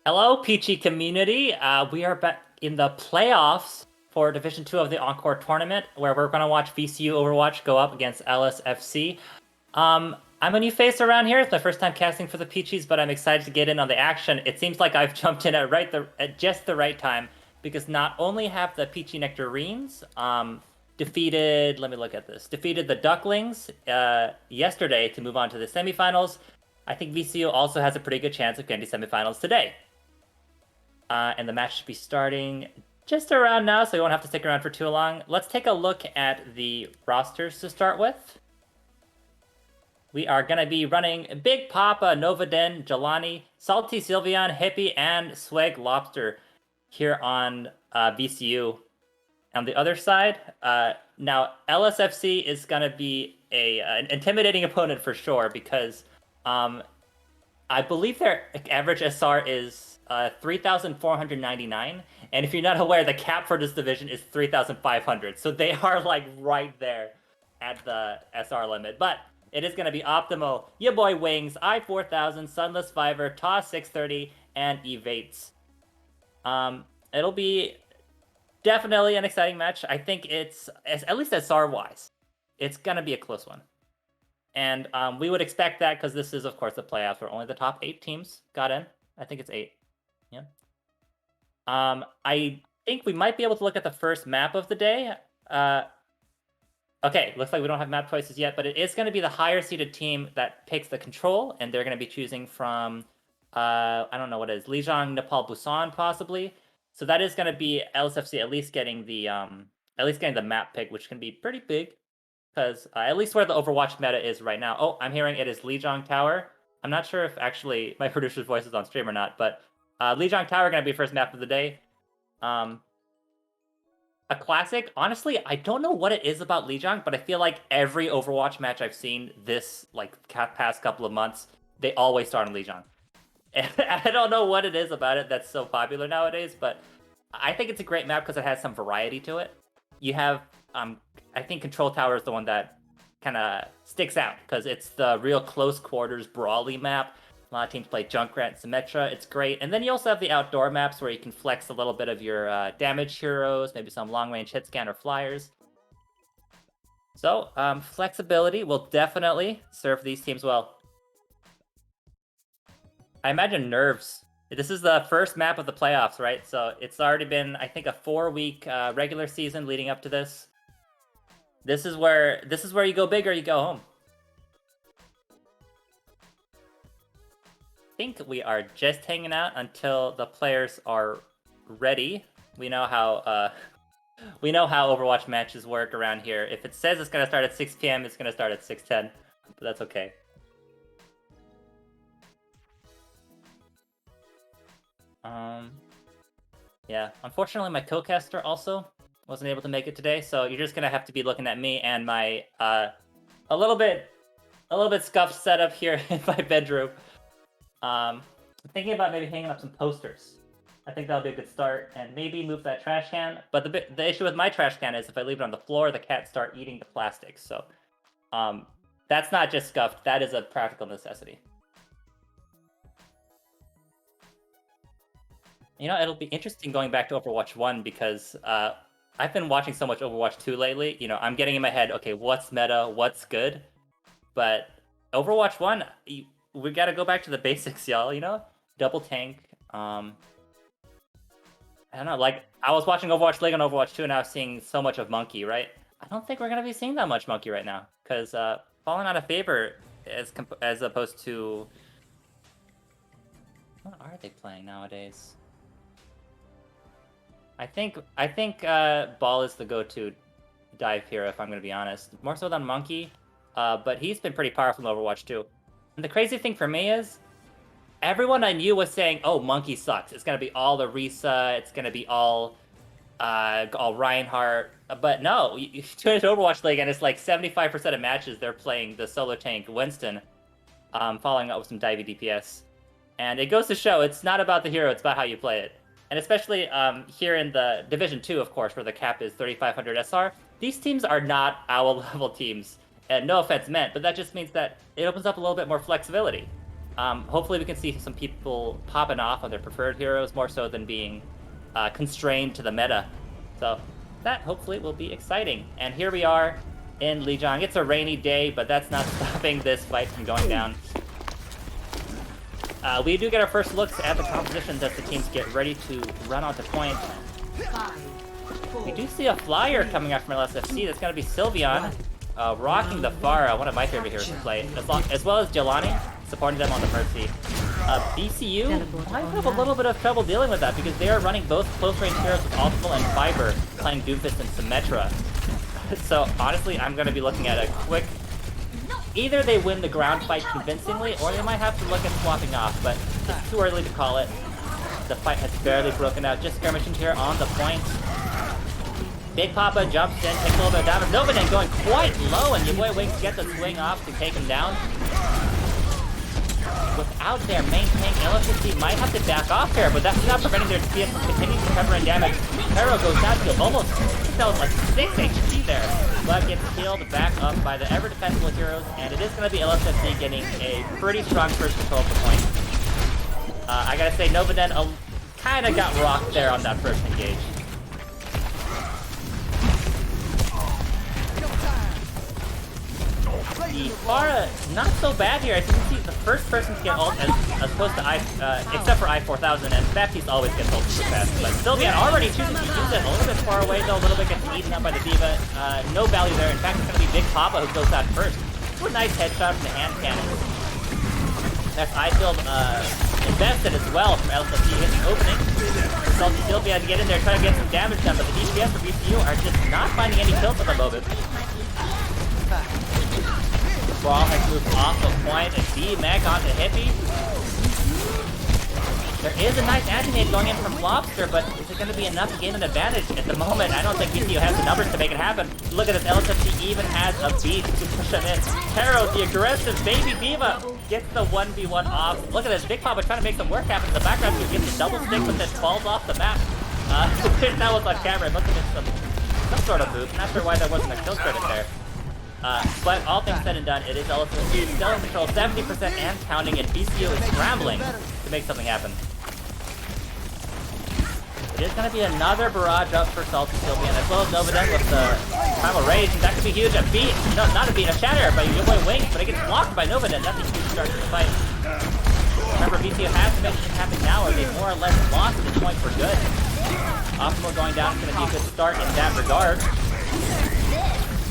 Hello, Peachy community. We are back in the playoffs for Division 2 of the Encore tournament, where we're going to watch VCU Overwatch go up against LSFC. I'm a new face around here. It's my first time casting for the Peachies, but I'm excited to get in on the action. It seems like I've jumped in at just the right time, because not only have the Peachy Nectarines defeated, let me look at this, defeated the Ducklings yesterday to move on to the semifinals. I think VCU also has a pretty good chance of getting to semifinals today. And the match should be starting just around now, so you won't have to stick around for too long. Let's take a look at the rosters to start with. We are going to be running Big Papa, Novaden, Jelani, Salty Sylveon, Hippie, and Swag Lobster here on VCU. On the other side, now LSFC is going to be an intimidating opponent for sure, because I believe their average SR is 3,499, and if you're not aware, the cap for this division is 3,500. So they are like right there at the SR limit. But it is going to be Optimo, your boy Wings, I-4000, Sunless Fiver, Toss 630, and Evates. It'll be definitely an exciting match. I think it's, at least SR wise, it's going to be a close one. And we would expect that because this is, of course, the playoffs where only the top 8 teams got in. I think it's 8. Yeah. I think we might be able to look at the first map of the day. Okay, looks like we don't have map choices yet, but it is going to be the higher seeded team that picks the control, and they're going to be choosing from, I don't know what it is, Lijiang, Nepal, Busan, possibly. So that is going to be LSFC at least getting the map pick, which can be pretty big. Because at least where the Overwatch meta is right now. Oh, I'm hearing it is Lijiang Tower. I'm not sure if actually my producer's voice is on stream or not, but Lijiang Tower going to be first map of the day. A classic. Honestly, I don't know what it is about Lijiang, but I feel like every Overwatch match I've seen this past couple of months, they always start on Lijiang. And I don't know what it is about it that's so popular nowadays, but I think it's a great map because it has some variety to it. You have I think Control Tower is the one that kind of sticks out because it's the real close quarters brawly map. A lot of teams play Junkrat, Symmetra. It's great. And then you also have the outdoor maps where you can flex a little bit of your damage heroes, maybe some long-range hit scan or flyers. So flexibility will definitely serve these teams well. I imagine nerves. This is the first map of the playoffs, right? So it's already been, I think, a 4-week regular season leading up to this. This is where you go big or you go home. I think we are just hanging out until the players are ready. We know how Overwatch matches work around here. If it says it's gonna start at 6 p.m., it's gonna start at 6:10, but that's okay. Yeah, unfortunately my co-caster also wasn't able to make it today, so you're just gonna have to be looking at me and my a little bit scuffed setup here in my bedroom. I'm thinking about maybe hanging up some posters. I think that'll be a good start, and maybe move that trash can. But the issue with my trash can is if I leave it on the floor, the cats start eating the plastic. So that's not just scuffed, that is a practical necessity. You know, it'll be interesting going back to Overwatch 1 because I've been watching so much Overwatch 2 lately. You know, I'm getting in my head, okay, what's meta, what's good? But Overwatch 1, we gotta go back to the basics, y'all, you know? Double tank. I don't know, like, I was watching Overwatch League on Overwatch 2 and I was seeing so much of Monkey, right? I don't think we're gonna be seeing that much Monkey right now, because falling out of favor as opposed to... What are they playing nowadays? I think Ball is the go-to dive hero, if I'm going to be honest. More so than Monkey, but he's been pretty powerful in Overwatch too. And the crazy thing for me is, everyone I knew was saying, "Oh, Monkey sucks. It's going to be all the Risa. It's going to be all Reinhardt." But no, you tune into Overwatch League, and it's like 75% of matches they're playing the solo tank Winston, following up with some divey DPS. And it goes to show, it's not about the hero; it's about how you play it. And especially here in the Division 2, of course, where the cap is 3,500 SR, these teams are not our level teams. And no offense meant, but that just means that it opens up a little bit more flexibility. Hopefully we can see some people popping off on their preferred heroes more so than being constrained to the meta. So that hopefully will be exciting. And here we are in Lijiang. It's a rainy day, but that's not stopping this fight from going down. We do get our first looks at the compositions as the teams get ready to run onto point. We do see a flyer coming out from LSFC. That's going to be Sylveon, rocking the Pharah, one of my favorite heroes to play, as well as Jelani, supporting them on the Mercy. VCU might have a little bit of trouble dealing with that because they are running both close-range heroes with Optimal and Fiber, playing Doomfist and Symmetra. So honestly, I'm going to be looking at a quick... Either they win the ground fight convincingly, or they might have to look at swapping off, but it's too early to call it. The fight has barely broken out, just skirmishing here on the point. Big Papa jumps in, takes a little bit of damage. Novaden going quite low, and your boy Wings gets a swing off to take him down. Without their main tank, LSFC might have to back off here, but that's not preventing their CS from continuing to cover in damage. Pharaoh goes down to almost, I think that was like 6 HP there, but gets killed back up by the ever-defensible heroes, and it is going to be LSFC getting a pretty strong first control of the point. I gotta say, Novaden kind of got rocked there on that first engage. The Pharah, not so bad here. As you can see, the first person to get ult as opposed to except for I-4000, and Baptiste always gets ult super fast. But Sylveon already choosing to use it a little bit far away, though, a little bit gets eaten up by the D.Va. No value there. In fact, it's going to be Big Papa who goes out first. Ooh, nice headshot from the hand cannon. That's Ifield invested as well from LSFC. Hits the opening. Salty Sylveon to get in there, try to get some damage done, but the DPS for VCU are just not finding any kills at the moment. Brawl has moved off the point, and D-Mech onto Hippie. There is a nice anti-nade going in from Lobster, but is it going to be enough to gain an advantage? At the moment, I don't think VCU has the numbers to make it happen. Look at this, LSFC even has a beat to push them in. Taro, the aggressive baby D.Va, gets the 1v1 off. Look at this, Big Papa trying to make some work happen in the background. He gets a double stick, but then falls off the map. That was on camera. It must have been some sort of move. Not sure why there wasn't a kill credit there. But all things said and done, it is LSFC still in control, 70% and counting, and VCU is scrambling to make something happen. It is going to be another barrage up for Salty Sylveon, as well as Novaden with the Primal Rage, and that could be huge. A beat, no, not a beat, a shatter by your boy Wings, but it gets blocked by Novaden. That's a huge start to the fight. Remember, VCU has to make something happen now, or they more or less lost this point for good. Optimal going down is going to be a good start in that regard.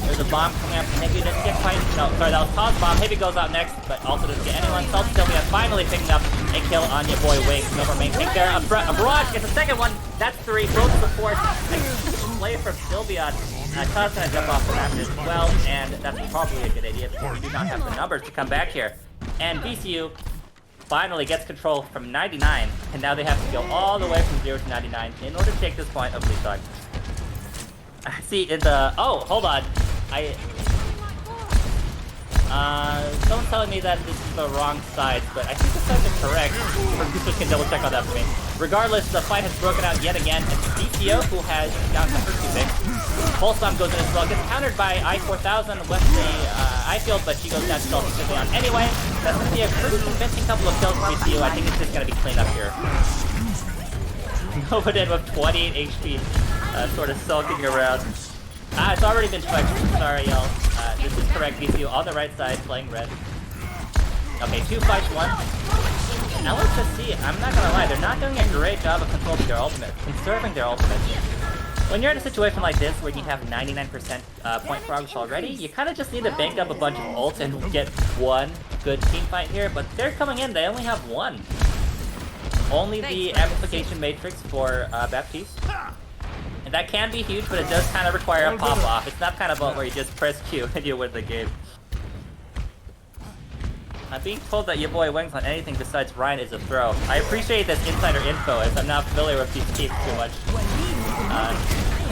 There's a bomb coming up from Hippie, doesn't get quite, no, sorry, that was Todd's bomb. Hippie goes out next, but also doesn't get anyone. Salty Sylveon finally picking up a kill on your boy Wings. Over main pick there, a barrage gets a second one. That's 3, both support. Play from Sylveon. Todd's gonna jump off the map as well, and that's probably a good idea because we do not have the numbers to come back here. And VCU finally gets control from 99, and now they have to go all the way from 0 to 99 in order to take this point of Lijiang. See, in the... Oh, hold on. Someone's telling me that this is the wrong side, but I think the sides are correct. Producers can double check on that for me. Regardless, the fight has broken out yet again, and VCO, who has down the first 2 picks. Pulsam goes in as well, gets countered by I-4000 with the I-field, but she goes down to Salty Sylveon anyway. That's going to be a pretty convincing couple of kills for VCU. I think it's just going to be clean up here. Novaden with 28 HP, sort of sulking around. It's already been checked. Sorry, y'all. This is correct. VCU on the right side, playing red. Okay, 2 fights, 1. LSFC, I'm not gonna lie, they're not doing a great job of controlling their ultimate, conserving their ultimate. When you're in a situation like this, where you have 99% point progress already, you kind of just need to bank up a bunch of ults and get one good team fight here, but they're coming in, they only have 1. Only the amplification matrix for Baptiste. And that can be huge, but it does kind of require a pop-off. It's not kind of where you just press Q and you win the game. I'm being told that your boy Wings on anything besides Ryan is a throw. I appreciate this insider info, as I'm not familiar with these teams too much.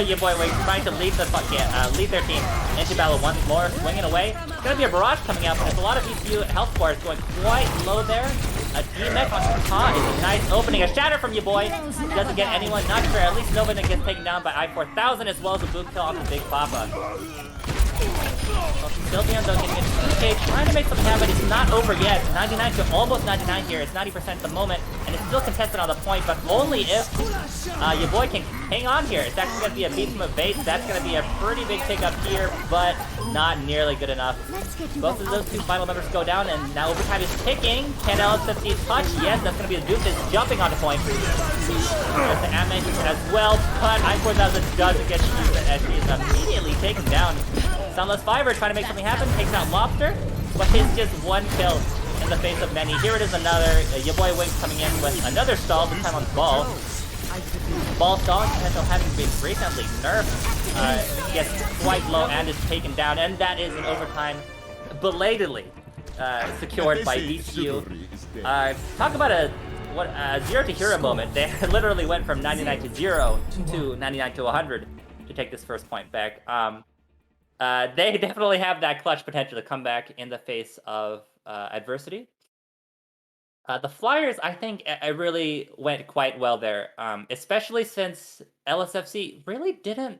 Your boy Wings trying to lead lead their team into battle once more, swinging away. It's gonna be a barrage coming out, but there's a lot of VCU health bars going quite low there. A D-Mech on Kata is a nice opening. A shatter from your boy. Doesn't get anyone, not sure. At least Novaden gets taken down by I-4000 as well as a boot kill on the Big Papa. Sylveon though getting a 2K, trying to make something happen. It's not over yet. 99 to almost 99 here. It's 90% at the moment, and it's still contested on the point, but only if your boy can hang on here. It's actually going to be a beat from a base. That's going to be a pretty big pickup here, but not nearly good enough. Both of those two final members go down, and now overtime is ticking. Can LSFC touch? Yes, that's going to be the Duke that's jumping onto point. There's the Ame as well, but Encore does get used as he is immediately taken down. Sunless Fiber trying to make something happen, takes out Lobster, but it's just one kill in the face of many. Here it is another, your boy Wings coming in with another stall, this time on Ball. Ball stalling potential having been recently nerfed, gets quite low and is taken down, and that is an overtime belatedly secured by VCU. Talk about a 0 to hero moment. They literally went from 99 to 0 to 99 to 100 to take this first point back. They definitely have that clutch potential to come back in the face of adversity. The Flyers, I think, really went quite well there, especially since LSFC really didn't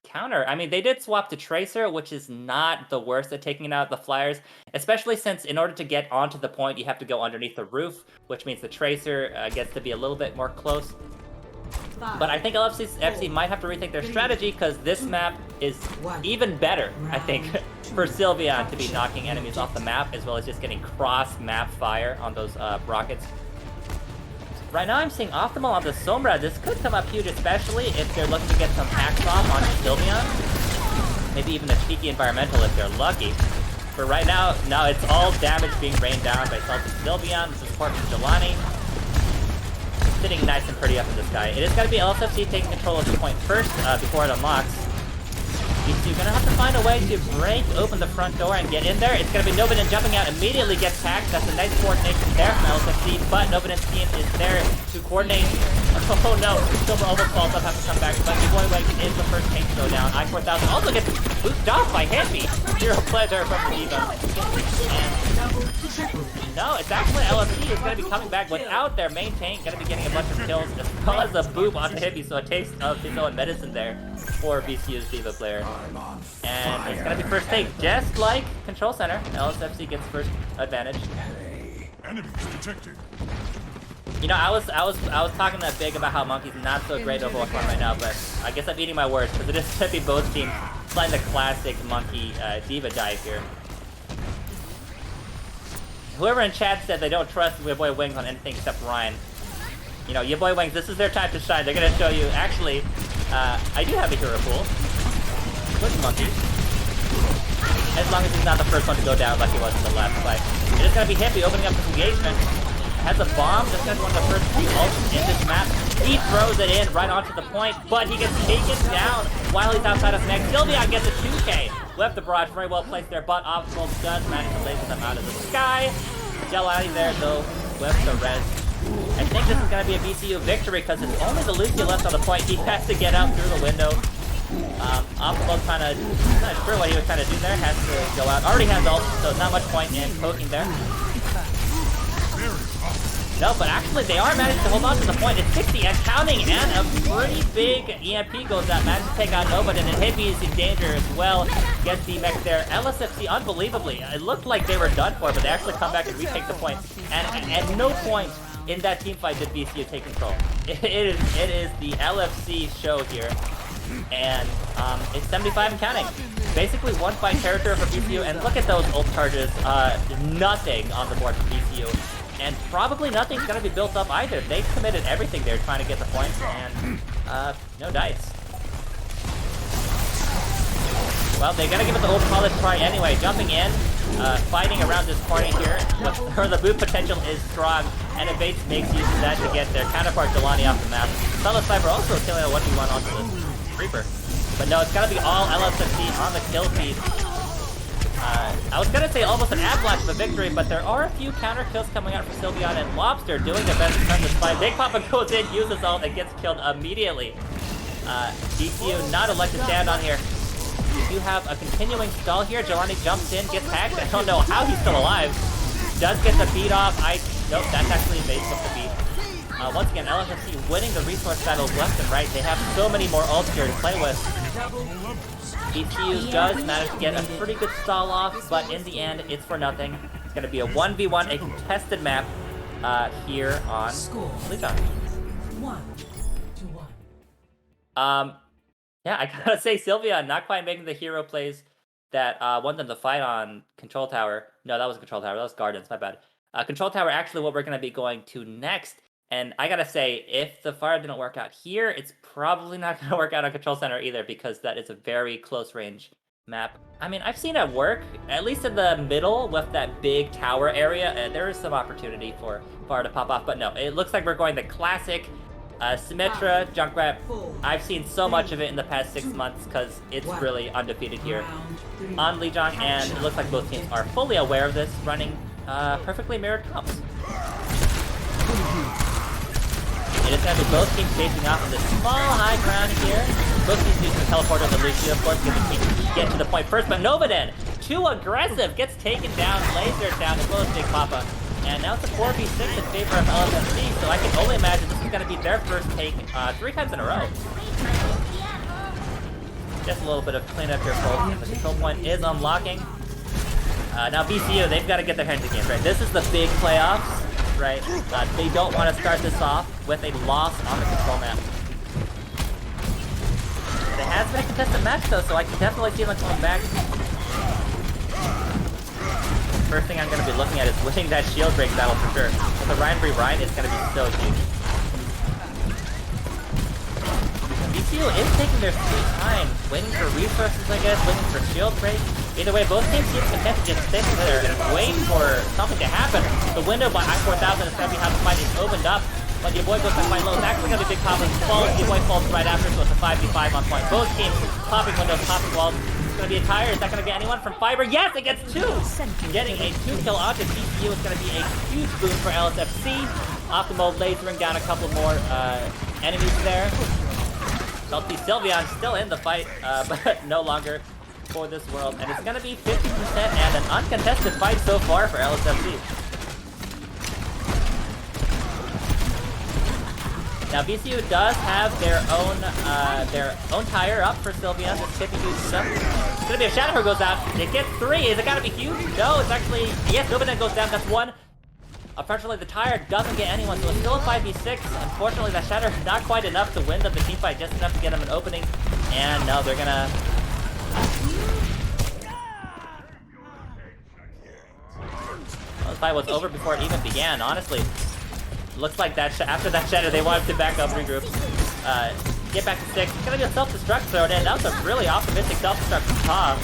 counter. I mean, they did swap to Tracer, which is not the worst at taking out the Flyers, especially since in order to get onto the point, you have to go underneath the roof, which means the Tracer gets to be a little bit more close. But I think LSFC might have to rethink their strategy, because this map is even better, I think, for Sylveon to be knocking enemies off the map, as well as just getting cross-map fire on those rockets. Right now I'm seeing Optimal on the Sombra. This could come up huge, especially if they're looking to get some hacks off on Sylveon. Maybe even a cheeky environmental if they're lucky. But right now, no, it's all damage being rained down by Salty Sylveon. This is support from Jelani. Sitting nice and pretty up in the sky. It is going to be LSFC taking control of the point first before it unlocks. You're going to have to find a way to break open the front door and get in there. It's going to be Novanin jumping out, immediately gets hacked. That's a nice coordination there from LSFC, but Novanin's team is there to coordinate. Oh no, Silver almost falls up, have to come back, but your boy Wake is the first tank to go down. I-4000 also gets boosted off by Hippie. Zero pleasure from the Diva. And no, it's actually LSC is going to be coming back without their main tank, going to be getting a bunch of kills, as well as a boop onto Hippie, so a taste of his own medicine there for VCU's Diva player. And it's going to be first take, just like Control Center. LSFC gets first advantage. Enemies detected. You know, I was talking that big about how Monkey's not so great Overwatch right now, but I guess I'm eating my words, because it is going to be both teams playing the classic Monkey Diva dive here. Whoever in chat said they don't trust your boy Wings on anything except Ryan. You know, your boy Wings, this is their time to shine. They're going to show you, actually, I do have a hero pool. With Monkey. As long as he's not the first one to go down like he was in the last fight. It is going to be Hippie opening up this engagement. Has a bomb. That's going to be one of the first few ults in this map. He throws it in right onto the point, but he gets taken down while he's outside of Meg. Sylveon gets a 2K. Left the barrage very well placed there, but Optimal does manage to laser them out of the sky. Jelani there, though, with the res. I think this is going to be a VCU victory, because it's only the Lucio left on the point. He has to get out through the window. Optimal kind of, not sure what he was trying to do there, has to go out. Already has ult, so not much point in poking there. No, but actually they are managing to hold on to the point. It's 60 and counting, and a pretty big EMP goes out. Managed to take out Novanin, and Hippie is in danger as well. Gets the mech there. LSFC, unbelievably, it looked like they were done for, but they actually come back and retake the point. And at no point in that team fight did VCU take control. It is the LFC show here. And it's 75 and counting. Basically one fight character for VCU, and look at those ult charges. Nothing on the board for VCU. And probably nothing's going to be built up either. They committed everything there trying to get the points, and no dice. Well, they're going to give it the old college try anyway. Jumping in, fighting around this corner here, where the boot potential is strong, and Evades makes use of that to get their counterpart Jelani off the map. Sunless Fiber also killing a 1v1 onto the Reaper. But no, it's got to be all LSFC on the kill feed. I was going to say almost an avalanche of a victory, but there are a few counter kills coming out from Sylveon, and Lobster doing their best to turn this fight. Big Papa goes in, uses ult, and gets killed immediately. VCU not a leg to stand on here. We do have a continuing stall here. Jelani jumps in, gets hacked. I don't know how he's still alive. Does get the beat off. Nope, that's actually a base with the beat. Once again, LSFC winning the resource battles left and right. They have so many more ults here to play with. VCU does manage to get a pretty good stall off, but in the end, it's for nothing. It's going to be a 1v1, a contested map here on Lijon. 1-1. Yeah, I gotta say, Sylvia not quite making the hero plays that want them to fight on Control Tower. No, that was Control Tower. That was Gardens. My bad. Control Tower, actually, what we're going to be going to next. And I gotta say, if the fire didn't work out here, it's probably not going to work out on Control Center either, because that is a very close range map. I mean, I've seen it work, at least in the middle with that big tower area, and there is some opportunity for fire to pop off. But no, it looks like we're going the classic Symmetra Junkrat. I've seen so much of it in the past 6 months because it's really undefeated here on Lijon, and it looks like both teams are fully aware of this, running perfectly mirrored comps. It is going to be both teams facing off in this small high ground here. Both teams using the teleporter, the Lucio, of course, get to the point first, but Novaden, too aggressive, gets taken down, lasered down, as well as Big Papa. And now it's a 4v6 in favor of LSFC, so I can only imagine this is going to be their first take 3 times in a row. Just a little bit of cleanup here, folks, and the control point is unlocking. Now VCU, they've got to get their hands in games, right? This is the big playoffs, right? They don't want to start this off with a loss on the control map. It has been a contested match, though, so I can definitely see them coming back. First thing I'm going to be looking at is winning that shield break battle for sure. With the Ryan v Ryan, it's going to be so huge. VCU is taking their sweet time, waiting for resources, I guess, waiting for shield break. Either way, both teams seem content to just sit there and wait for something to happen. The window by I-4000 is going to be how the fight is opened up, but your boy goes by quite low. It's actually going to be Big Papa falls. Your boy falls right after, so it's a 5v5 on point. Both teams popping windows, popping walls. Going to be a tire. Is that going to get anyone from Fiber? Yes, it gets 2! Getting a 2-kill onto VCU is going to be a huge boon for LSFC. Optimal lasering down a couple more enemies there. Salty Sylveon still in the fight, but no longer for this world. And it's going to be 50% and an uncontested fight so far for LSFC. Now VCU does have their own tire up for Sylveon. This could be huge stuff. It's gonna be a Shadow who goes out. It gets 3. Is it gotta be huge? No, it's actually yes. Novaden goes down. That's 1. Unfortunately, the tire doesn't get anyone, so it's still a 5v6. Unfortunately, that Shatter is not quite enough to win the team fight, just enough to get them an opening. And no, they're gonna. Well, the fight was over before it even began. Honestly. Looks like that after that Shatter, they wanted to back up, regroup, get back to 6. It's gonna be a self-destruct thrown in. That was a really optimistic self-destruct from Tom.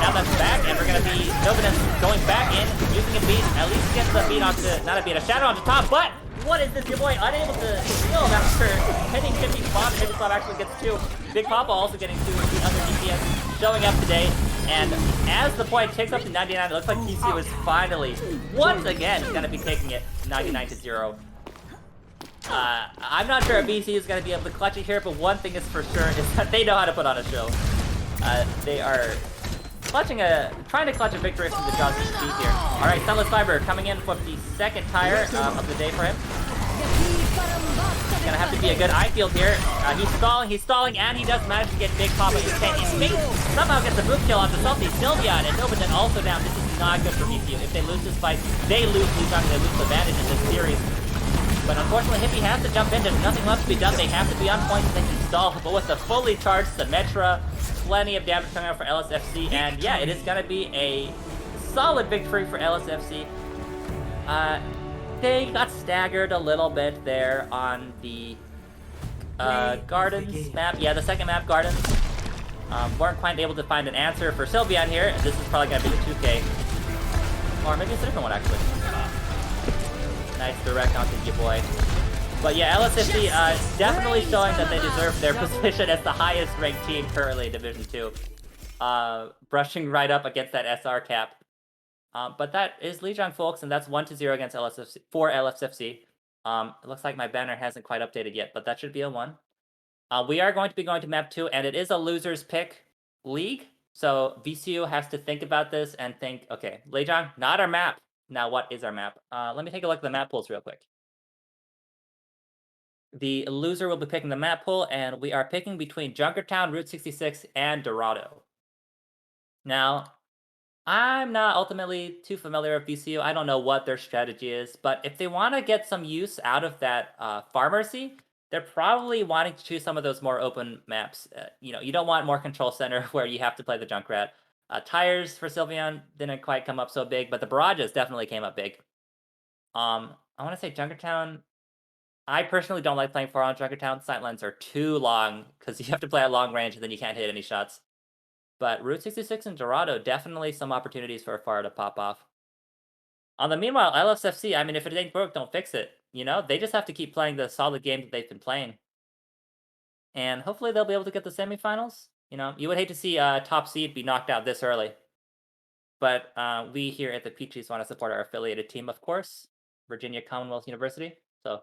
Now that's back, and we're gonna be Novaden going back in, using a beat, at least get the beat onto, not a beat, a Shadow onto Tom. But what is this? Your boy unable to kill him after hitting 50 spot. 50 spot actually gets 2. Big Papa also getting 2 with the other DPS showing up today. And as the point takes up to 99, it looks like TCU is finally, once again, going to be taking it 99-0. I'm not sure if VC is going to be able to clutch it here, but one thing is for sure is that they know how to put on a show. They are trying to clutch a victory from the Johnson speed here. All right, Sunless Fiber coming in for the second tire of the day for him. It's gonna have to be a good eye field here. He's stalling, and he does manage to get Big Papa. He somehow gets a boot kill on the Salty Sylveon, and Novaden also down. This is not good for VCU. If they lose this fight, they lose Lijon, they lose the advantage in this series. But unfortunately, Hippie has to jump in. There's nothing left to be done. They have to be on point so they can stall. But with the fully charged Symmetra, plenty of damage coming out for LSFC, and yeah, it is gonna be a solid victory for LSFC. They got staggered a little bit there on the Gardens map. Yeah, the second map, Gardens. Weren't quite able to find an answer for Sylveon here. This is probably gonna be the 2K. Or maybe it's a different one, actually. Nice direct onto your boy. But yeah, LSFC definitely showing that they deserve their position as the highest ranked team currently in Division 2. Brushing right up against that SR cap. But that is Lijon, folks, and that's 1-0 against LSFC for LSFC. It looks like my banner hasn't quite updated yet, but that should be a 1. We are going to be going to map 2, and it is a loser's pick league. So VCU has to think about this and think, okay, Lijon, not our map. Now what is our map? Let me take a look at the map pools real quick. The loser will be picking the map pool, and we are picking between Junkertown, Route 66, and Dorado. Now, I'm not ultimately too familiar with VCU. I don't know what their strategy is, but if they want to get some use out of that pharmacy, they're probably wanting to choose some of those more open maps. You don't want more control center where you have to play the Junkrat. Tires for Sylveon didn't quite come up so big, but the barrages definitely came up big. I want to say Junkertown. I personally don't like playing 4 on Junkertown. Sightlines are too long because you have to play at long range and then you can't hit any shots. But Route 66 and Dorado, definitely some opportunities for a Pharah to pop off. On the meanwhile, LSFC, I mean, if it ain't broke, don't fix it. They just have to keep playing the solid game that they've been playing. And hopefully they'll be able to get the semifinals. You would hate to see top seed be knocked out this early. But we here at the Peaches want to support our affiliated team, of course, Virginia Commonwealth University. So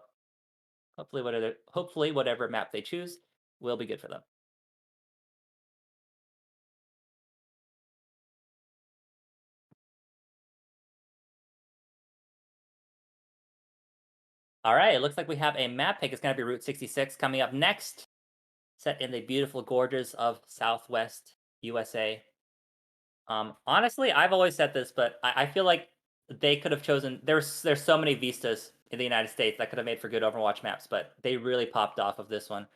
hopefully whatever map they choose will be good for them. All right, it looks like we have a map pick. It's going to be Route 66 coming up next, set in the beautiful gorges of Southwest USA. Honestly, I've always said this, but I feel like they could have chosen. There's so many vistas in the United States that could have made for good Overwatch maps, but they really popped off of this one.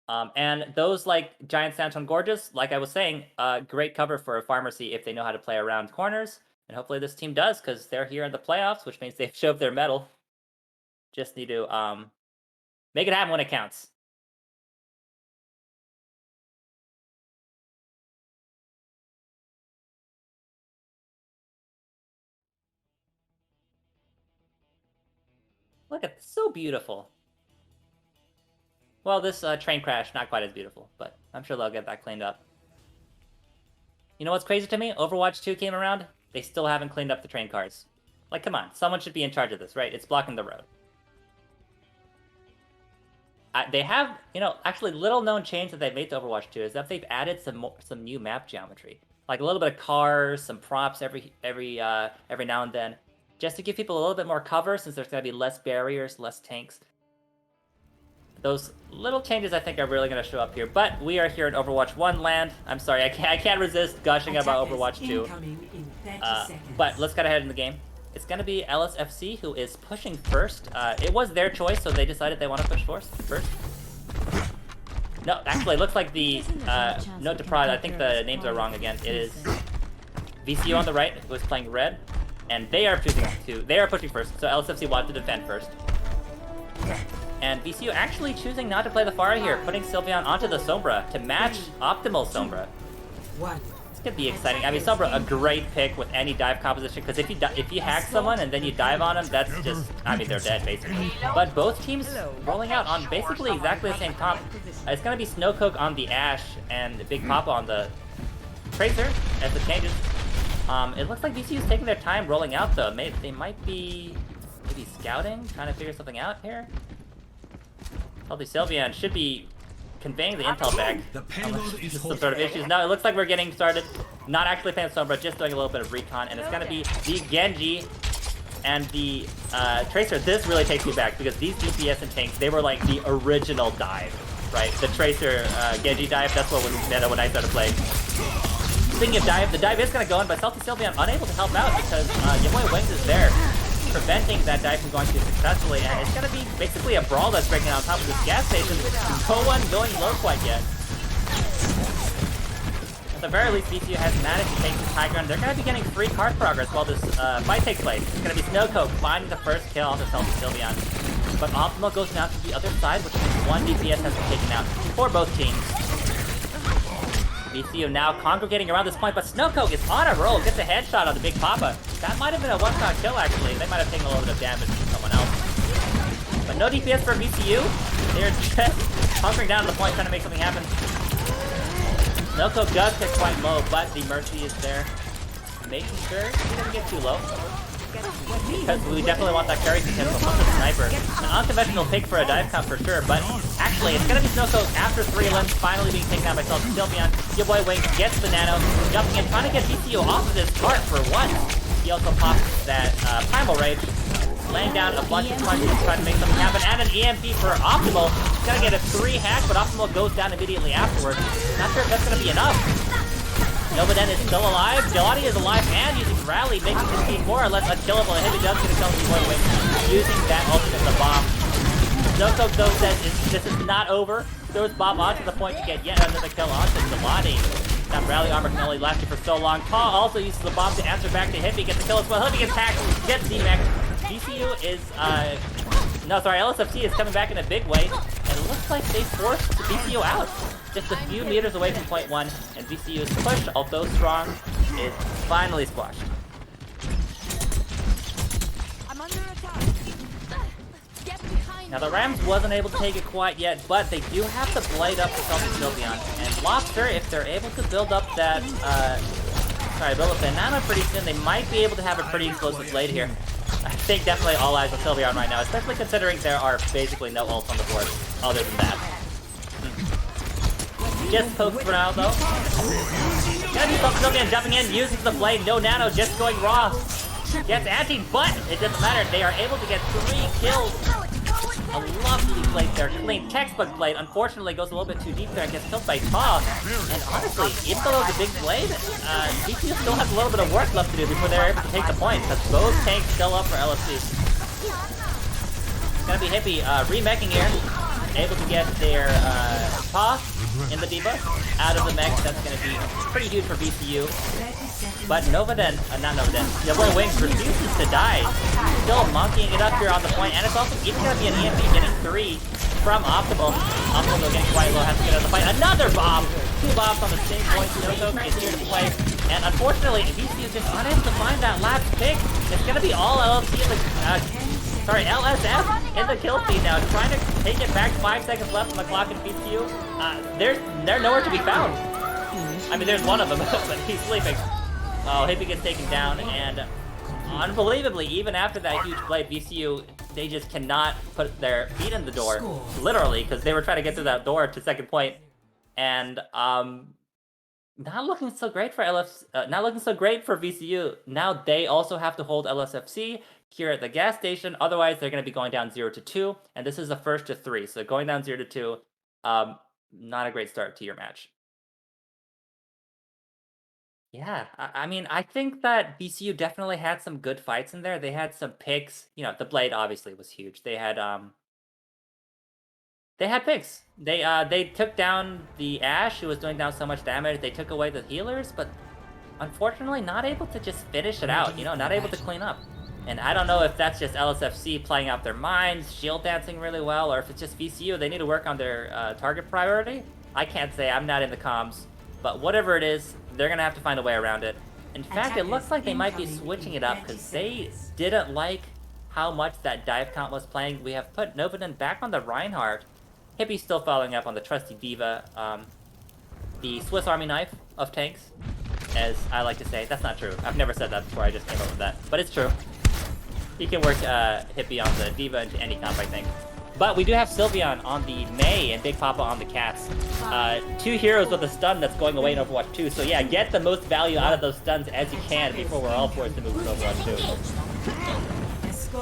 And those like giant sandstone gorges, like I was saying, great cover for a pharmacy if they know how to play around corners. And hopefully this team does, because they're here in the playoffs, which means they've shoved their medal. Just need to make it happen when it counts. Look at this, so beautiful. Well, this train crash, not quite as beautiful, but I'm sure they'll get that cleaned up. You know what's crazy to me? Overwatch 2 came around, they still haven't cleaned up the train cars. Like, come on, someone should be in charge of this, right? It's blocking the road. They have, actually little known change that they've made to Overwatch 2 is that they've added some new map geometry. Like a little bit of cars, some props every now and then, just to give people a little bit more cover since there's going to be less barriers, less tanks. Those little changes I think are really going to show up here, but we are here in Overwatch 1 land. I'm sorry, I can't resist gushing about Overwatch 2. But let's get ahead in the game. It's going to be LSFC who is pushing first. It was their choice, so they decided they want to push first. No, actually, it looks like the note to prod. I think the names are wrong again. It is VCU on the right, who is playing red, and they are pushing first. So LSFC wanted to defend first. And VCU actually choosing not to play the Pharah here, putting Sylveon onto the Sombra to match optimal Sombra. This could be exciting. I mean, Sombra, a great pick with any dive composition, because if you hack someone and then you dive on them, that's just, I mean, they're dead, basically. But both teams rolling out on basically exactly the same comp. It's going to be Snowcoke on the Ashe and Big Papa on the Tracer as it changes. It looks like VCU is taking their time rolling out, though. They might be maybe scouting, trying to figure something out here. Healthy Sylveon should be conveying the intel back. Some sort of issues. No, it looks like we're getting started. Not actually playing Sombra, just doing a little bit of recon, and it's gonna be the Genji and the Tracer. This really takes me back because these DPS and tanks, they were like the original dive, right? The Tracer Genji dive. That's what was meta when I started playing. Speaking of dive, the dive is gonna go in, but Salty Sylveon unable to help out because your boy Wings is there, preventing that dive from going through successfully, and it's gonna be basically a brawl that's breaking on top of this gas station. No one going low quite yet. At the very least, VCU has managed to take this high ground. They're gonna be getting free card progress while this fight takes place. It's gonna be Snowcoke finding the first kill on the Salty Sylveon. But Optimal goes down to the other side, which means one DPS has been taken out for both teams. VCU now congregating around this point, but Snowcoke is on a roll, gets a headshot on the Big Papa. That might have been a one-shot kill, actually. They might have taken a little bit of damage from someone else. But no DPS for VCU. They're just hunkering down to the point, trying to make something happen. Snowcoke does get quite low, but the Mercy is there, making sure he doesn't get too low. Because we definitely want that carry potential from the sniper. An unconventional pick for a dive comp for sure, but actually it's gonna be Snowcoke after 3 limbs finally being taken out by Salty Sylveon. Your boy Wings gets the nano, jumping in, trying to get VCU off of this cart for once. He also pops that Primal Rage. laying down a bunch of punches to try to make something happen, and an EMP for Optimal. He's gonna get a 3 hack, but Optimal goes down immediately afterwards. Not sure if that's gonna be enough. Novaden is still alive. Jelani is alive and using Rally, making his team more or less unkillable. And Heavy does get a kill from Boy Wing, using that ultimate the bomb. Zoko though says this is not over. Throws Bob onto the point to get yet another kill onto Jelani. That Rally armor can only last you for so long. Paul also uses the bomb to answer back to Hippie, gets the kill as well. Hippie gets hacked, gets DMAX. VCU is, LSFC is coming back in a big way. And it looks like they forced VCU out. Just a few meters away from point 1, and VCU's push, although strong, is finally squashed. I'm under attack. Get behind. Now the Rams wasn't able to take it quite yet, but they do have the blade up to Celtic Sylveon. And Lobster, if they're able to build up that, build up the Nano pretty soon, they might be able to have a pretty explosive blade here. I think definitely all eyes on Sylveon right now, especially considering there are basically no ults on the board other than that. Just pokes for now though. Gonna be Celtic Sylveon jumping in, uses the blade, no Nano, just going raw. Gets anti, but it doesn't matter, they are able to get 3 kills. A lovely blade there, clean textbook blade. Unfortunately, goes a little bit too deep there and gets killed by Ta. And honestly, even though it's a big blade, VCU still has a little bit of work left to do before they're able to take the point. Because both tanks still up for LSC. It's gonna be Hippie remeching here, able to get their Ta in the D.Va out of the mech. That's gonna be pretty huge for VCU. But Novaden, not Novaden, Boy Wings refuses to die. Still monkeying it up here on the point, and it's also even gonna be an EMP getting 3 from Optimal. Optimal though getting quite low, has to get out of the fight. Another bomb! 2 bombs on the same point. Nozo is here to play. And unfortunately, VC is just unable to find that last pick. It's gonna be all LSF in the kill feed now, trying to take it back. 5 seconds left on the clock in VCU. They're nowhere to be found. I mean, there's one of them, but he's sleeping. Oh, Hippie gets taken down, and unbelievably, even after that huge blade, VCU, they just cannot put their feet in the door, literally, because they were trying to get through that door to second point, and not looking so great for VCU. Now they also have to hold LSFC here at the gas station. Otherwise, they're going to be going down 0-2, and this is the first to 3. So going down 0-2, not a great start to your match. Yeah, I mean, I think that VCU definitely had some good fights in there. They had some picks. You know, the blade obviously was huge. They had picks. They took down the Ashe, who was doing down so much damage. They took away the healers, but unfortunately not able to just finish it out, you know, not able to clean up. And I don't know if that's just LSFC playing out their minds, shield dancing really well, or if it's just VCU. They need to work on their target priority. I can't say, I'm not in the comms, but whatever it is, they're going to have to find a way around it. In fact, it looks like they might be switching it up because they didn't like how much that dive count was playing. We have put Novaden back on the Reinhardt. Hippie's still following up on the trusty D.Va, the Swiss Army knife of tanks, as I like to say. That's not true. I've never said that before, I just came up with that. But it's true. He can work Hippie on the D.Va into any comp, I think. But we do have Sylveon on the Mei and Big Papa on the Cats. 2 heroes with a stun that's going away in Overwatch 2. So yeah, get the most value out of those stuns as you can before we're all forced to move to Overwatch 2.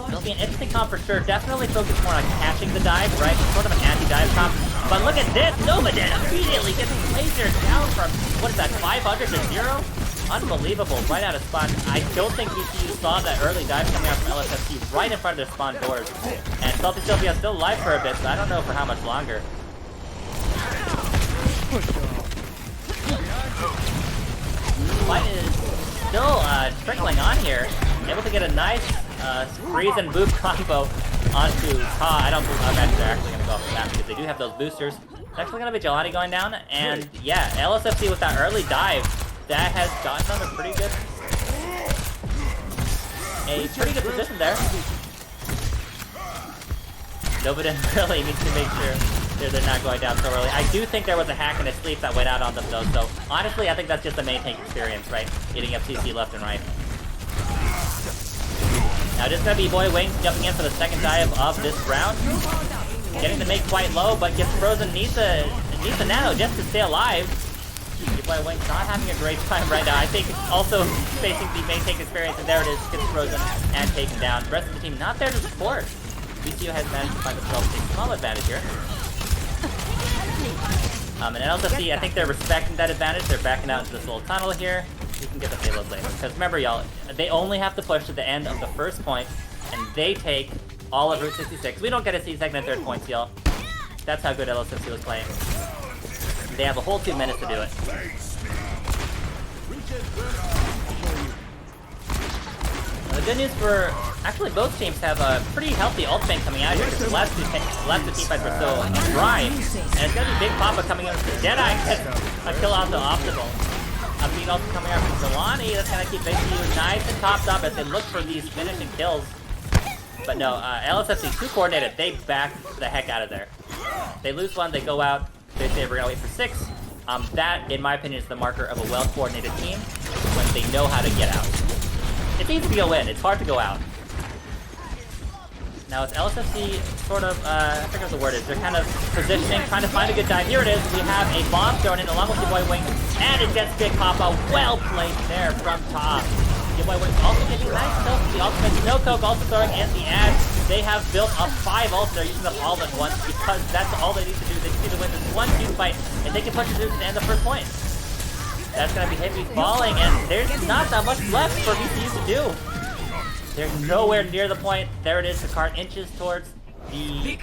Sylveon, interesting comp for sure. Definitely focus more on catching the dive, right? Sort of an anti-dive comp. But look at this! Novaden immediately gets lasered down from, what is that, 500 to 0? Unbelievable, right out of spawn. I don't think VCU saw that early dive coming out from LSFC right in front of their spawn doors. And Celtic Sylveon still alive for a bit, so I don't know for how much longer. Fight is still trickling on here. Able to get a nice freeze and boop combo onto Ta. I don't believe they're actually going to go off the map because they do have those boosters. It's actually going to be Jelani going down. And yeah, LSFC with that early dive, that has gotten them a pretty good position there. Novaden really needs to make sure they're not going down so early. I do think there was a hack and a sleep that went out on them though, so honestly I think that's just a main tank experience, right? Getting FCC left and right. Now this is going to be Boy Wings jumping in for the second dive of this round. Getting the make quite low, but gets frozen, needs a nano just to stay alive. Boy Wing not having a great time right now. I think also facing the main tank experience, and there it is, gets frozen and taken down. The rest of the team not there to support. VCU has managed to find themselves a small advantage here. And LSFC, I think they're respecting that advantage. They're backing out into this little tunnel here. We can get the payload later. Because remember, y'all, they only have to push to the end of the first point, and they take all of Route 66. We don't get to see second and third points, y'all. That's how good LSFC was playing. They have a whole 2 minutes to do it. The good news for actually both teams have a pretty healthy ult bank coming out here because the last two teamfights were so dry. And it's gonna be Big Papa coming in with the Deadeye a kill out the optimal. Being also coming out from Zelani, that's gonna keep VCU nice and topped up as they look for these finishing kills. But no, LSFC too coordinated. They back the heck out of there. They lose one, they go out. They say we're gonna wait for 6. That, in my opinion, is the marker of a well-coordinated team when they know how to get out. It's easy to go in, it's hard to go out. Now it's LSFC sort of, I forget what the word is, they're kind of positioning, trying to find a good dive. Here it is, we have a bomb thrown in along with your boy Wing, and it gets Big Papa, well played there from top. Your boy Wing also getting nice kills with the ultimate. Snow Coke also throwing in the ad. They have built up 5 ults, they're using them all at once because that's all they need to do. They just need to win this one team fight, and they can push it through to the end of the first point. That's gonna be heavy falling, and there's not that much left for VCU to do. They're nowhere near the point. There it is, the cart inches towards the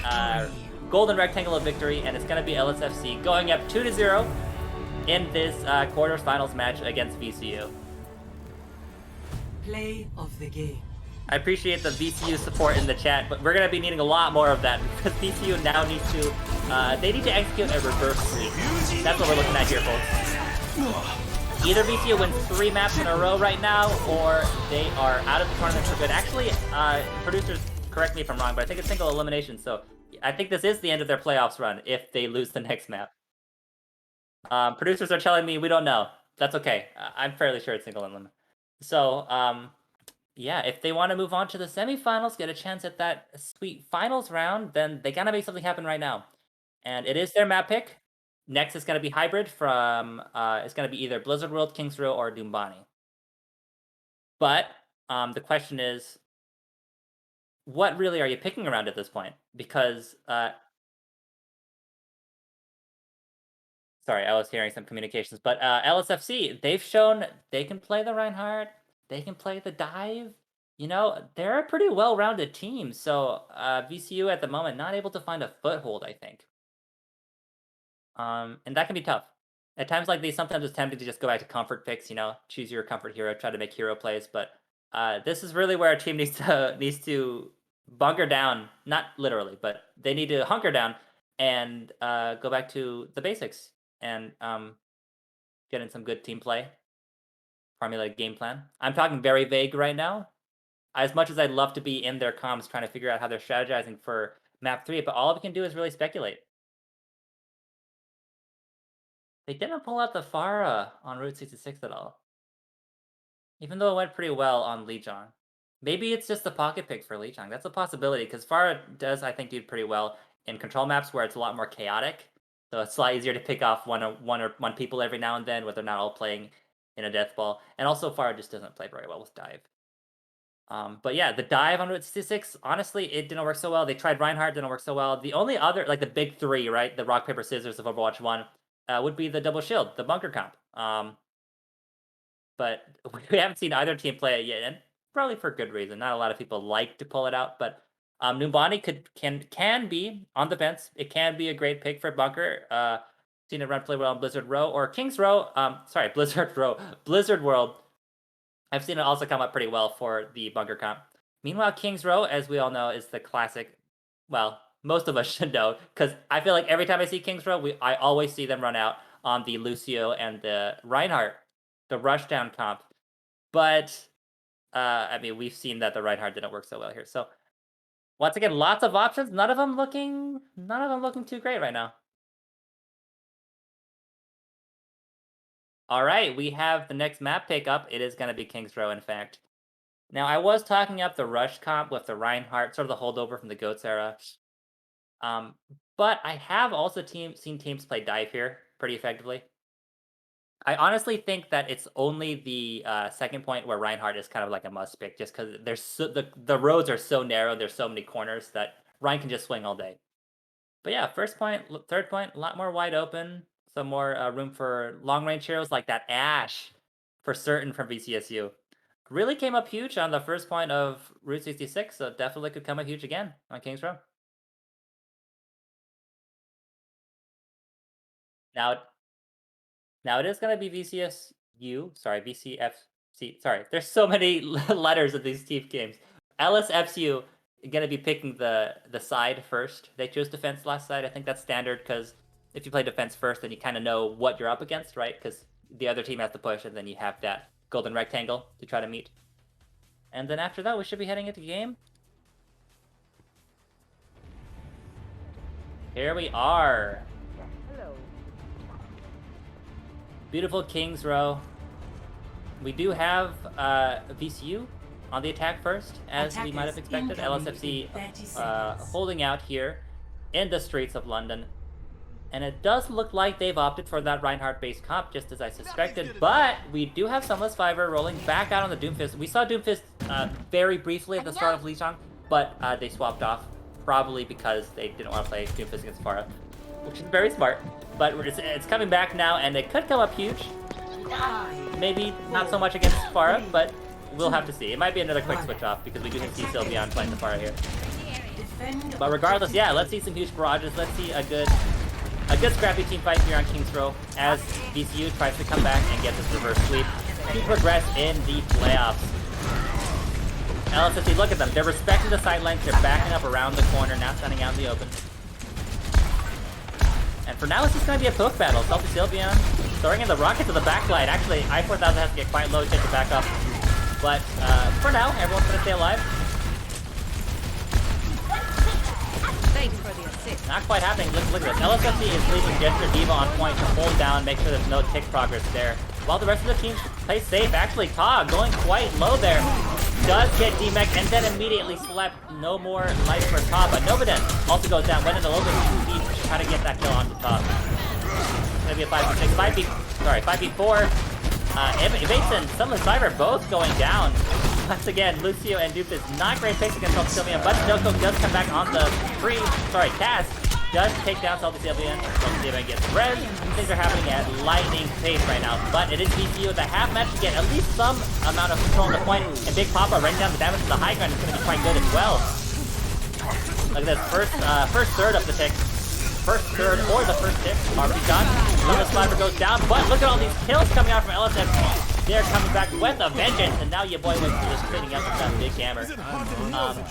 golden rectangle of victory, and it's gonna be LSFC going up 2-0 in this quarters finals match against VCU. Play of the game. I appreciate the VCU support in the chat, but we're gonna be needing a lot more of that because VCU now needs to, they need to execute a reverse sweep. That's what we're looking at here, folks. Either VCU wins 3 maps in a row right now, or they are out of the tournament for good. Actually, producers, correct me if I'm wrong, but I think it's single elimination, so I think this is the end of their playoffs run if they lose the next map. Producers are telling me we don't know. That's okay. I'm fairly sure it's single elimination. So, yeah, if they want to move on to the semifinals, get a chance at that sweet finals round, then they gotta make something happen right now. And it is their map pick. Next is going to be hybrid from, it's going to be either Blizzard World, Kings Row, or Doombani. But the question is, what really are you picking around at this point? Because, sorry, I was hearing some communications. But LSFC, they've shown they can play the Reinhardt, they can play the dive. You know, they're a pretty well-rounded team. So VCU at the moment not able to find a foothold, I think. And that can be tough. At times like these, sometimes it's tempting to just go back to comfort picks, you know, choose your comfort hero, try to make hero plays, but this is really where a team needs to bunker down, not literally, but they need to hunker down and go back to the basics and get in some good team play, formulate a game plan. I'm talking very vague right now. As much as I'd love to be in their comms trying to figure out how they're strategizing for map 3, but all we can do is really speculate. They didn't pull out the Pharah on Route 66 at all. Even though it went pretty well on Lijiang. Maybe it's just the pocket pick for Lijiang. That's a possibility, because Pharah does, I think, do pretty well in control maps where it's a lot more chaotic. So it's a lot easier to pick off one people every now and then, where they're not all playing in a death ball. And also, Pharah just doesn't play very well with dive. But yeah, the dive on Route 66, honestly, it didn't work so well. They tried Reinhardt, didn't work so well. The only other, like the big 3, right, the rock, paper, scissors of Overwatch 1, would be the double shield, the bunker comp. But we haven't seen either team play it yet, and probably for good reason. Not a lot of people like to pull it out, but Numbani can be on the fence. It can be a great pick for bunker. Seen it run play well on Blizzard Row or Kings Row. Sorry, Blizzard Row, Blizzard World. I've seen it also come up pretty well for the bunker comp. Meanwhile, Kings Row, as we all know, is the classic. Well, most of us should know, because I feel like every time I see Kings Row, I always see them run out on the Lucio and the Reinhardt, the rushdown comp. But I mean, we've seen that the Reinhardt didn't work so well here. So once again, lots of options. None of them looking too great right now. All right, we have the next map pick up. It is going to be Kings Row, in fact. Now, I was talking up the rush comp with the Reinhardt, sort of the holdover from the Goats era. But I have also seen teams play dive here pretty effectively. I honestly think that it's only the second point where Reinhardt is kind of like a must pick, just because there's the roads are so narrow. There's so many corners that Ryan can just swing all day. But yeah, first point, third point, a lot more wide open. Some more room for long range heroes like that Ash, for certain from VCSU. Really came up huge on the first point of Route 66, so definitely could come up huge again on Kings Row. Now, now it is going to be VCSU, sorry, VCFC, sorry. There's so many letters of these team games. LSFCU going to be picking the side first. They chose defense last side. I think that's standard because if you play defense first, then you kind of know what you're up against, right? Because the other team has to push, and then you have that golden rectangle to try to meet. And then after that, we should be heading into game. Here we are. Hello. Beautiful Kings Row. We do have VCU on the attack first, as we might have expected. LSFC holding out here in the streets of London. And it does look like they've opted for that Reinhardt-based comp, just as I suspected. But we do have Sunless Fiverr rolling back out on the Doomfist. We saw Doomfist very briefly at the start of Lijiang, but they swapped off, probably because they didn't want to play Doomfist against Pharah, which is very smart. But it's coming back now, and it could come up huge. Maybe not so much against Pharah, but we'll have to see. It might be another quick switch off, because we do see Sylveon playing the Pharah here. But regardless, yeah, let's see some huge barrages. Let's see a good scrappy team fight here on Kings Row as VCU tries to come back and get this reverse sweep to progress in the playoffs. LSFC, look at them. They're respecting the side lanes. They're backing up around the corner, now standing out in the open. And for now, it's just going to be a poke battle. Salty Sylveon throwing in the rocket to the backline. Actually, I-4000 has to get quite low to get the back up. But for now, everyone's going to stay alive. Thanks for the assist. Not quite happening. Look at this. LSFC is leaving Gesture Diva on point to hold down, make sure there's no tick progress there. While the rest of the team plays safe. Actually, Ka going quite low there. Does get D-Mech and then immediately slept. No more life for Ka, but Novaden also goes down. Went in a little bit too deep to try to get that kill onto top. It's gonna be a 5v6. 5v4. Evason, Sunless Fiverr both going down. Once again, Lucio and Doofus not great picks against Salty Sylveon, but Snowco does come back on the cast. Does take down Salty Sylveon. Salty Sylveon gets res. Things are happening at lightning pace right now, but it is VCU that have managed to get at least some amount of control on the point, and Big Papa running down the damage to the high ground is going to be quite good as well. Look at this, first third of the tick. First third or the first tick already done. Sunless Fiverr goes down, but look at all these kills coming out from LSFC. They're coming back with a vengeance, and now your boy was just cleaning up with that big hammer.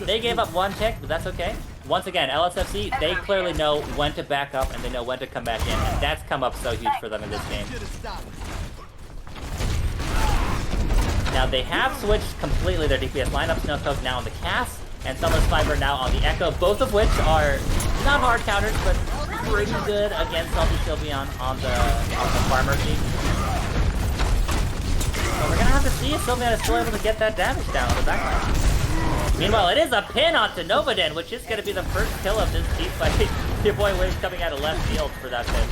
They gave up one tick, but that's okay. Once again, LSFC, they clearly know when to back up, and they know when to come back in, and that's come up so huge for them in this game. Now, they have switched completely their DPS lineup. Snowcoke now on the cast, and Sunless Fiverr now on the Echo, both of which are not hard counters, but pretty good against Salty Sylveon on the farmer team. So we're gonna have to see if Sylveon is still able to get that damage down on the backline. Meanwhile, it is a pin onto Novaden, which is gonna be the first kill of this team fight. Your boy Waves coming out of left field for that pin.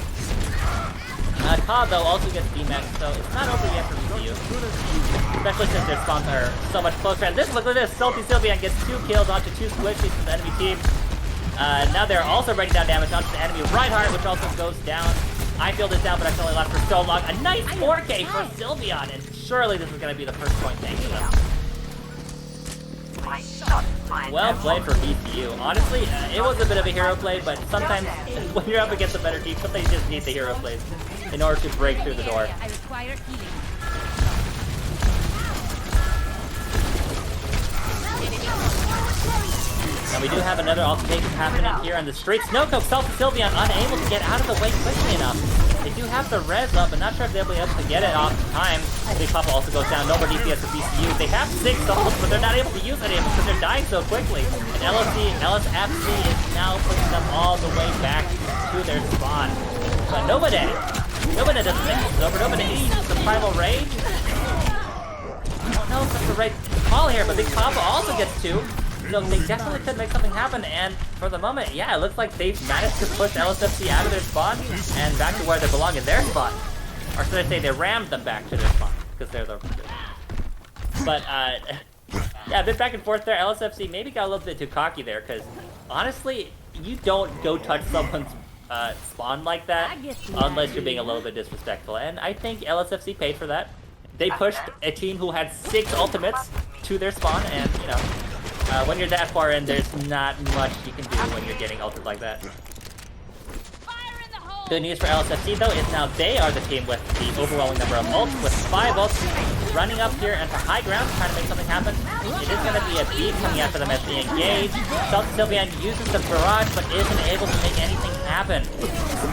Ka, though, also gets D-Max, so it's not over yet for VCU. Especially since their spawns are so much closer. And look at this, Salty Sylveon gets 2 kills onto 2 squishies from the enemy team. Now they're also bringing down damage onto the enemy Reinhardt, which also goes down. I feel this down, but I can only last for so long. A nice 4K for Sylveon, and surely this is going to be the first point thank for them. Well played for VCU. Honestly, it was a bit of a hero play, but sometimes when you're up against a better team, sometimes you just need the hero plays in order to break through the door. I require healing. And we do have another altercation happening here on the street. Snowcoke, Salty Sylveon unable to get out of the way quickly enough. They do have the res up, but not sure if they'll be able to get it off time. Big Papa also goes down. Nobody DPS for VCU. They have 6 souls, but they're not able to use any of them because they're dying so quickly. And LSFC is now pushing them all the way back to their spawn. But Novaden doesn't think this is over. Novaden needs the Primal Rage. I don't know if that's the right call here, but Big Papa also gets 2. So they definitely could make something happen, and for the moment, yeah, it looks like they've managed to push LSFC out of their spawn and back to where they belong in their spawn. Or should I say they rammed them back to their spawn, because they're the... But, yeah, a bit back and forth there. LSFC maybe got a little bit too cocky there, because honestly, you don't go touch someone's spawn like that unless you're being a little bit disrespectful. And I think LSFC paid for that. They pushed a team who had 6 ultimates to their spawn, and, you know, when you're that far in, there's not much you can do when you're getting ulted like that. Good news for LSFC though is now they are the team with the overwhelming number of ults, with 5 ults running up here into high ground, trying to make something happen. It is going to be a beat coming after them as they engage. Sylveon uses the barrage, but isn't able to make anything happen.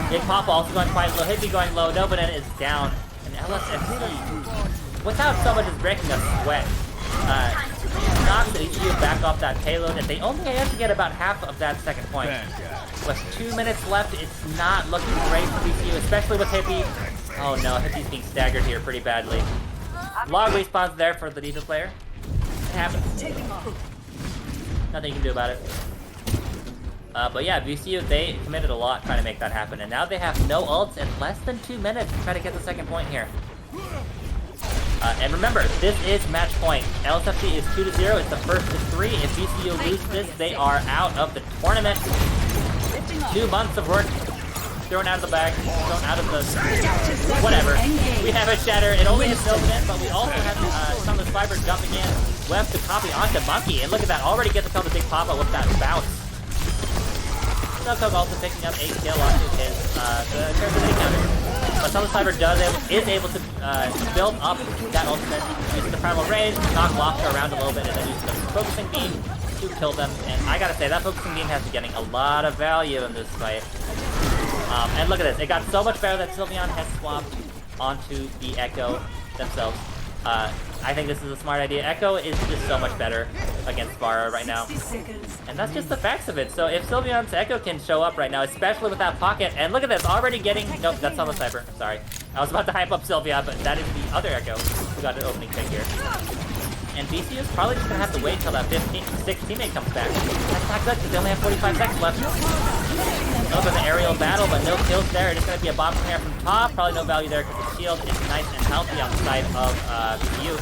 Big Pop also going quite low, Hippie going low, Nobanen is down, and LSFC, without so much as breaking a sweat, knocks the VCU back off that payload, and they only have to get about half of that second point. With 2 minutes left, it's not looking great for VCU, especially with Hippie. Oh no, Hippie's being staggered here pretty badly. A lot of respawns there for the defense player. It happens. Nothing you can do about it. But yeah, VCU, they committed a lot trying to make that happen, and now they have no ults in less than 2 minutes to try to get the second point here. And remember, this is match point. LSFC is 2-0. It's the first to 3. If VCU lose this, they are out of the tournament. 2 months of work thrown out of the bag, thrown out of the... whatever. We have a shatter. It only hits Nobanen, but we also have some of the Fiber jumping in. Web to copy onto Monkey, and look at that. Already get to kill the Big Papa with that bounce. Snowcoke also picking up a kill onto his the character that he countered. But Sunless Fiber is able to build up that ultimate using the Primal Rage, knock Lofter around a little bit, and then use the Focusing Beam to kill them. And I gotta say, that Focusing Beam has been getting a lot of value in this fight. And look at this, it got so much better that Sylveon has swapped onto the Echo themselves. I think this is a smart idea. Echo is just so much better against Vara right now. And that's just the facts of it. So if Sylveon's Echo can show up right now, especially with that pocket, and look at this, already getting... Nope, that's on the Sniper. Sorry. I was about to hype up Sylveon, but that is the other Echo who got an opening pick here. And VCU is probably just going to have to wait until that 6 teammate comes back. That's not good, because they only have 45 seconds left. Goes with an aerial battle, but no kills there. It is going to be a bomb snare from top. Probably no value there, because the shield is nice and healthy on the side of VCU.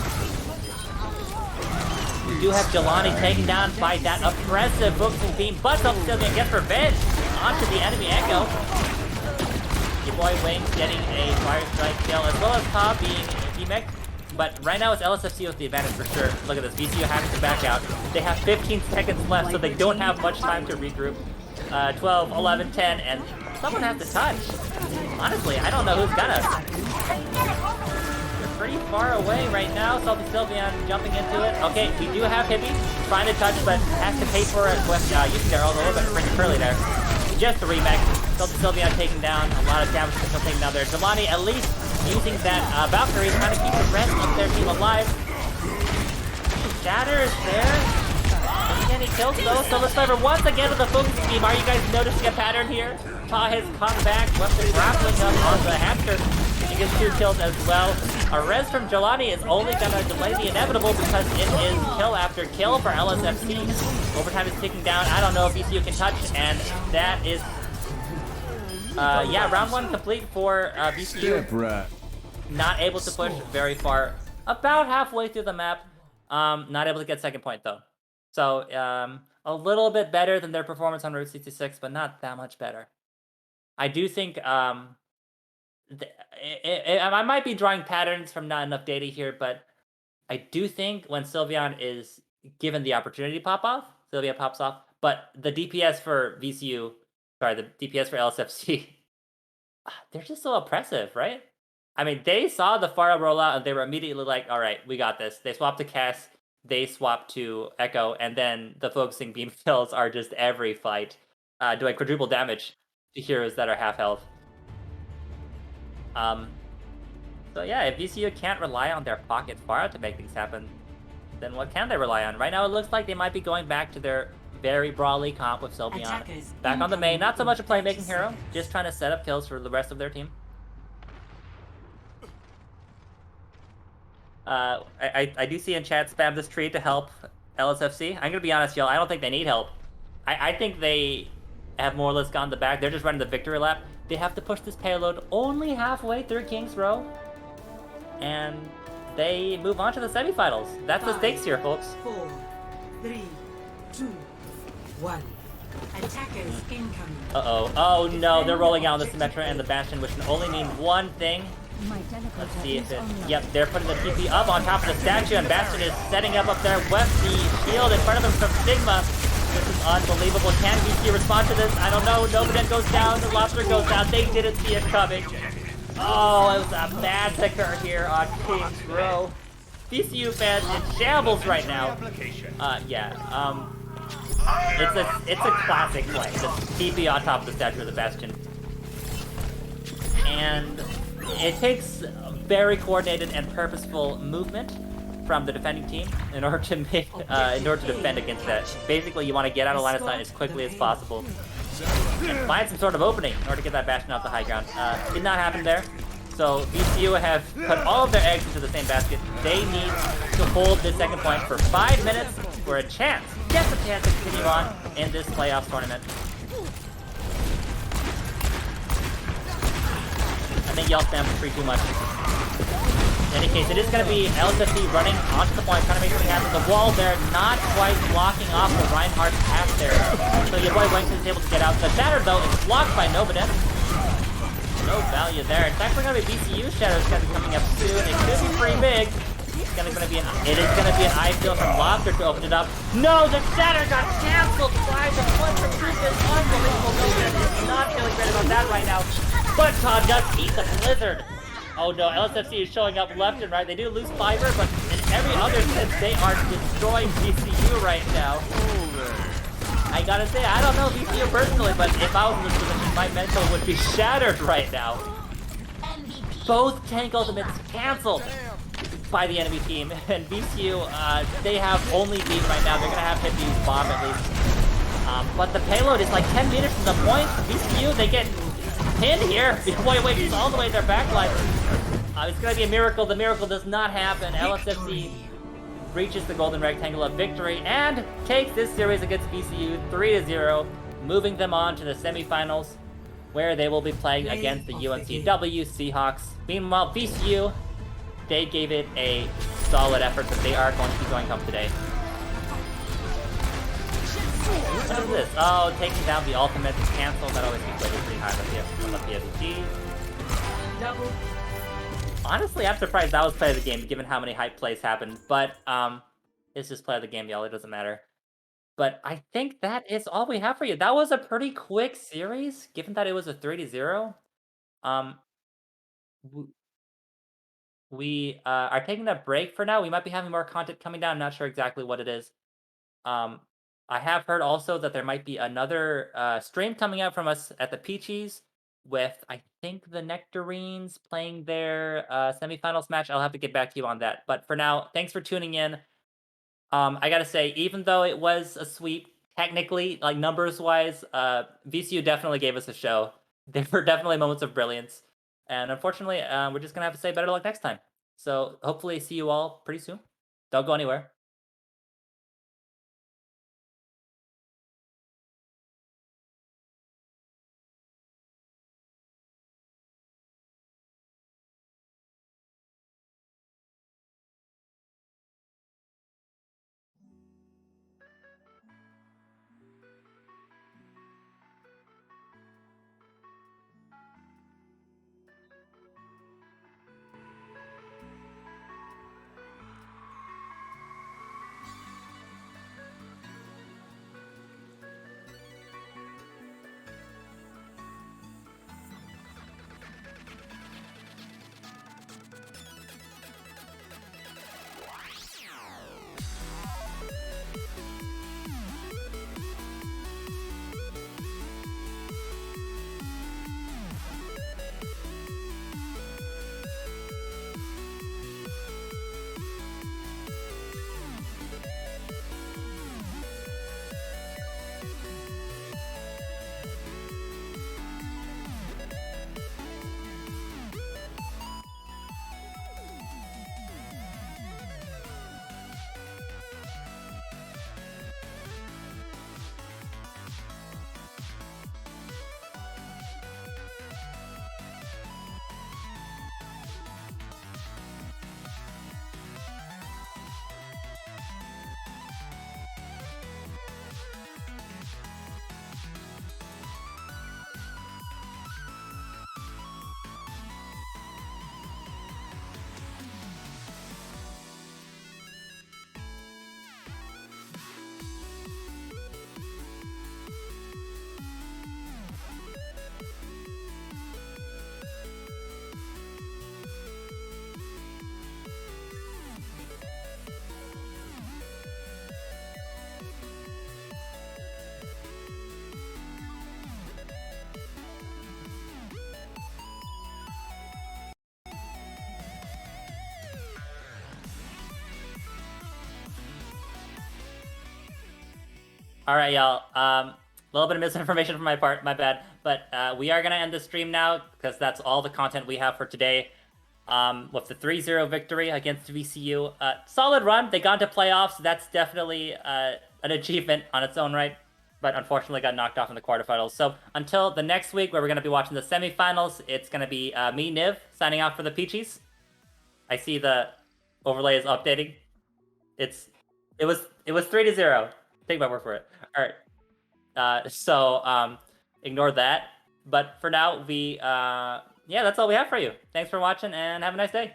We do have Jelani taken down by that oppressive focusing beam, but Sylveon gets revenge onto the enemy Echo. Your boy Wayne getting a fire strike kill, as well as Cobb being demech. But right now it's LSFC with the advantage for sure. Look at this, VCU having to back out. They have 15 seconds left, so they don't have much time to regroup. 12, 11, 10, and someone has to touch. Honestly, I don't know who's gonna. They're pretty far away right now. Salty Sylveon jumping into it. Okay, we do have Hippie trying to touch, but has to pay for it with using their own a little bit curly there. Just the remake. Salty Sylveon taking down a lot of damage to taking down there. Jelani at least using that Valkyrie trying to keep the rest of their team alive. Shatter is there. Any kills though, so let's Sniper once again with the focus beam. Are you guys noticing a pattern here? Ta has come back, left the grappling up on the hamster. He gets 2 kills as well. A res from Jelani is only gonna delay the inevitable because it is kill after kill for LSFC. Overtime is ticking down. I don't know if VCU can touch, and that is yeah, round 1 complete for VCU. Not able to push very far. About halfway through the map. Not able to get second point though. So, a little bit better than their performance on Route 66, but not that much better. I do think, I might be drawing patterns from not enough data here, but I do think when Sylveon is given the opportunity to pop off, Sylveon pops off, but the DPS for VCU, sorry, the DPS for LSFC, they're just so oppressive, right? I mean, they saw the Pharah rollout, and they were immediately like, all right, we got this. They swapped to Cass. They swap to Echo, and then the focusing beam kills are just every fight, doing quadruple damage to heroes that are half health. So yeah, if VCU can't rely on their pocket Pharah to make things happen, then what can they rely on? Right now it looks like they might be going back to their very broadly comp with Sylveon. Back on the main, not so much a playmaking hero, just trying to set up kills for the rest of their team. I do see in chat spam this tree to help LSFC. I'm gonna be honest, y'all. I don't think they need help. I think they have more or less gone to the back. They're just running the victory lap. They have to push this payload only halfway through King's Row, and they move on to the semifinals. That's the stakes here, folks. 4, 3, 2, 1. Attackers incoming. Uh-oh. Oh no, they're rolling out on the Symmetra and the Bastion, which can only mean one thing. Let's see if it... Yep, they're putting the TP up on top of the statue, and Bastion is setting up there with the shield in front of him from Sigma. This is unbelievable. Can VC respond to this? I don't know. Novaden goes down, the Lobster goes down. They didn't see it coming. Oh, it was a massacre here on King's Row. VCU fans in shambles right now. It's a classic play. Just TP on top of the statue of the Bastion. And it takes very coordinated and purposeful movement from the defending team in order to defend against that. Basically, you want to get out of line of sight as quickly as possible and find some sort of opening in order to get that Bastion off the high ground. Did not happen there. So VCU have put all of their eggs into the same basket. They need to hold this second point for 5 minutes for a chance, just a chance to continue on in this playoff tournament. I think y'all stand for free too much. In any case, it is going to be LSFC running onto the point, trying to make something happen. The wall there not quite blocking off the Reinhardt's path there. So your boy Wangton is able to get out. The Shatter, though, is blocked by Novaden. No value there. It's actually going to be VCU Shadows coming up soon. It could be pretty big. It is going to be an eye field from Lobster to open it up. No, the Shatter got canceled by the point from Cupid. Unbelievable. Novaden is not feeling great about that right now. But Todd does eat the blizzard. Oh no, LSFC is showing up left and right. They do lose Fiber, but in every other sense, they are destroying VCU right now. I gotta say, I don't know VCU personally, but if I was in this position, my mental would be shattered right now. Both tank ultimates canceled by the enemy team, and VCU, they have only beat right now. They're gonna have hit use bomb at least. But the payload is like 10 meters from the point. VCU, they get pinned here. Wait, it's all the way their backline. It's gonna be a miracle. The miracle does not happen. LSFC reaches the golden rectangle of victory and takes this series against VCU 3-0, moving them on to the semifinals, where they will be playing against the UNCW Seahawks. Meanwhile, VCU, they gave it a solid effort, but they are going to be going home today. What is this? Oh, taking down the ultimate is canceled. That always gets rated pretty high on the PSG. Double. Honestly, I'm surprised that was play of the game, given how many hype plays happened. But it's just play of the game, y'all. It doesn't matter. But I think that is all we have for you. That was a pretty quick series, given that it was a 3-0. We are taking a break for now. We might be having more content coming down. I'm not sure exactly what it is. I have heard also that there might be another stream coming out from us at the Peaches with, I think, the Nectarines playing their semifinals match. I'll have to get back to you on that. But for now, thanks for tuning in. I gotta say, even though it was a sweep, technically, like numbers-wise, VCU definitely gave us a show. There were definitely moments of brilliance. And unfortunately, we're just gonna have to say better luck next time. So hopefully see you all pretty soon. Don't go anywhere. All right, y'all. A little bit of misinformation from my part, my bad. But we are gonna end the stream now because that's all the content we have for today. With the 3-0 victory against VCU, solid run. They got into playoffs. That's definitely an achievement on its own right. But unfortunately, got knocked off in the quarterfinals. So until the next week, where we're gonna be watching the semifinals, it's gonna be me, Niv, signing out for the Peachies. I see the overlay is updating. It was 3-0. Take my word for it. All right. So ignore that. But for now, yeah, that's all we have for you. Thanks for watching and have a nice day.